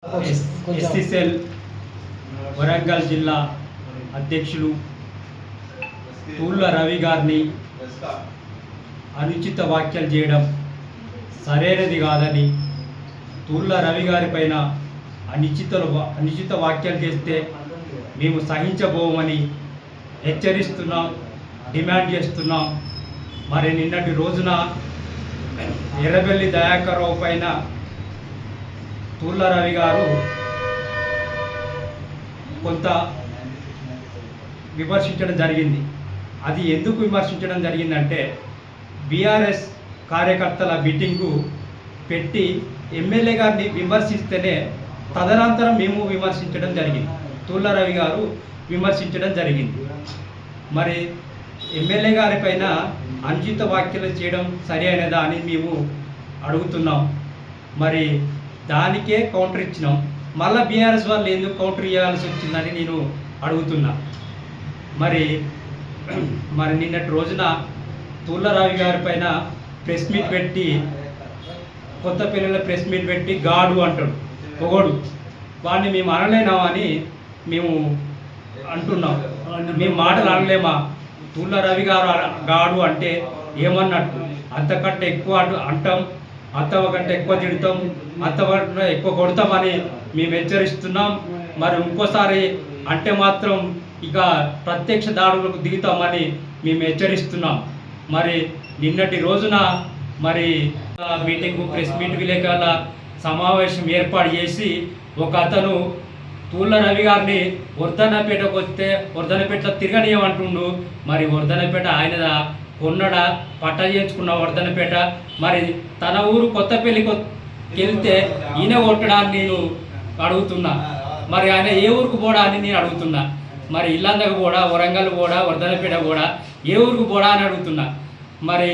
SC cell Warangal జిల్లా అధ్యక్షులు తూళ్ళ రవి గారిని అనుచిత వ్యాఖ్యలు చేయడం సరైనది కాదని, తూళ్ళ రవి గారి పైన అనుచిత వ్యాఖ్యలు చేస్తే మేము సహించబోమని హెచ్చరిస్తున్నాం, డిమాండ్ చేస్తున్నాం. మరి నిన్నటి రోజున ఎర్రబెల్లి దయాకర్ రావు పైన తూళ్ళ రవి గారు కొంత విమర్శించడం జరిగింది. అది ఎందుకు విమర్శించడం జరిగిందంటే, బీఆర్ఎస్ కార్యకర్తల మీటింగు పెట్టి ఎమ్మెల్యే గారిని విమర్శిస్తేనే తదనంతరం మేము విమర్శించడం జరిగింది. తూళ్ళ రవి గారు విమర్శించడం జరిగింది. మరి ఎమ్మెల్యే గారి పైన అనుచిత వ్యాఖ్యలు చేయడం సరి అయినదా అని మేము అడుగుతున్నాం. మరి దానికే కౌంటర్ ఇచ్చినాం. మళ్ళీ బీఆర్ఎస్ వాళ్ళు ఎందుకు కౌంటర్ ఇవ్వాల్సి వచ్చిందని నేను అడుగుతున్నా. మరి నిన్నటి రోజున తూళ్ళ రవి గారి పైన ప్రెస్ మీట్ పెట్టి, కొత్త పిల్లల ప్రెస్ మీట్ పెట్టి గాడు అంటాడు, పొగడు. వాడిని మేము అనలేనామని మేము అంటున్నాం. మేము మాటలు అనలేమా? తూళ్ళ రవి గారు గాడు అంటే ఏమన్నట్టు? అంతకంటే ఎక్కువ అంటాం, అంతకంటే ఎక్కువ తిడతాం, అంతకంటే ఎక్కువ కొడతామని మేము హెచ్చరిస్తున్నాం. మరి ఇంకోసారి అంటే మాత్రం ఇక ప్రత్యక్ష దాడులకు దిగుతామని మేము హెచ్చరిస్తున్నాం. మరి నిన్నటి రోజున మరి మీటింగు, ప్రెస్ మీట్ విలేకరుల సమావేశం ఏర్పాటు చేసి ఒక అతను తూళ్ళ రవి గారిని వర్ధన్నపేటకు వస్తే వర్ధన్నపేటలో తిరగనీయమంటుండు. మరి వర్ధన్నపేట ఆయన కొన్నడ, పట్ట చేయించుకున్న వర్ధన్నపేట. మరి తన ఊరు కొత్తపల్లికి వెళ్తే ఈయన కొట్టడాన్ని నేను అడుగుతున్నా. మరి ఆయన ఏ ఊరికి పోడా అని నేను అడుగుతున్నా. మరి ఇల్లందకు కూడా, వరంగల్ కూడా, వర్ధన్నపేట కూడా ఏ ఊరికి పోడా అని అడుగుతున్నా. మరి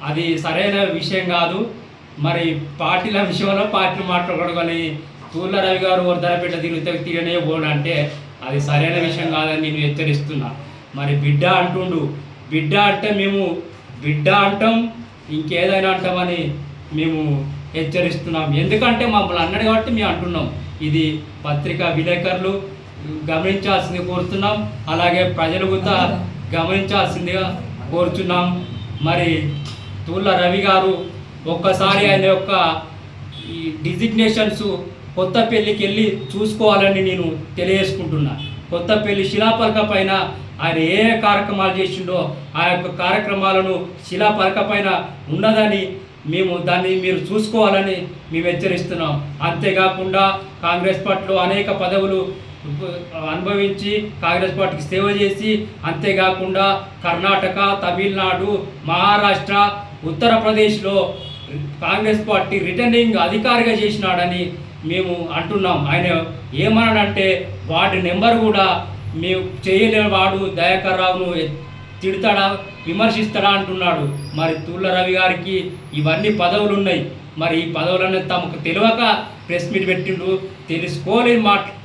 అది సరైన విషయం కాదు. మరి పార్టీల విషయంలో పార్టీలు మాట్లాడకూడదు. కానీ తూళ్ళ రవి గారు వర్ధన్నపేట తిరగనే పోడా అంటే అది సరైన విషయం కాదని నేను హెచ్చరిస్తున్నా. మరి బిడ్డ అంటుండు, బిడ్డ అంటే మేము బిడ్డ అంటాం, ఇంకేదైనా అంటామని మేము హెచ్చరిస్తున్నాం. ఎందుకంటే మమ్మల్ని అన్నాడు కాబట్టి మేము అంటున్నాం. ఇది పత్రికా విలేకరులు గమనించాల్సింది కోరుతున్నాం. అలాగే ప్రజలు కూడా గమనించాల్సిందిగా కోరుతున్నాం. మరి తూళ్ళ రవి గారు ఒక్కసారి ఆయన యొక్క ఈ డిజిగ్నేషన్స్ కొత్తపల్లికి వెళ్ళి చూసుకోవాలని నేను తెలియజేసుకుంటున్నా. కొత్తపల్లి శిలాపలక పైన ఆయన ఏ కార్యక్రమాలు చేసిండో ఆ యొక్క కార్యక్రమాలను శిలాపలక పైన ఉన్నదని దాన్ని మీరు చూసుకోవాలని మేము హెచ్చరిస్తున్నాం. అంతేకాకుండా కాంగ్రెస్ పార్టీలో అనేక పదవులు అనుభవించి కాంగ్రెస్ పార్టీకి సేవ చేసి, అంతేకాకుండా కర్ణాటక, తమిళనాడు, మహారాష్ట్ర, ఉత్తరప్రదేశ్లో కాంగ్రెస్ పార్టీ రిటర్నింగ్ అధికారిగా చేసినాడని మేము అంటున్నాం. ఆయన ఏమన్నాడంటే వార్డు నెంబర్ కూడా మేము చేయలేని వాడు దయాకర్ రావును తిడతాడా, విమర్శిస్తాడా అంటున్నాడు. మరి తూళ్ళ రవి గారికి ఇవన్నీ పదవులు ఉన్నాయి. మరి ఈ పదవులన్నీ తమకు తెలియక ప్రెస్ మీట్ పెట్టిండు.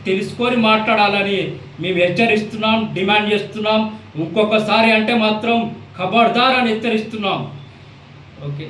తెలుసుకొని మాట్లాడాలని మేము హెచ్చరిస్తున్నాం, డిమాండ్ చేస్తున్నాం. ఇంకొకసారి అంటే మాత్రం ఖబర్దార్ అని హెచ్చరిస్తున్నాం. ఓకే.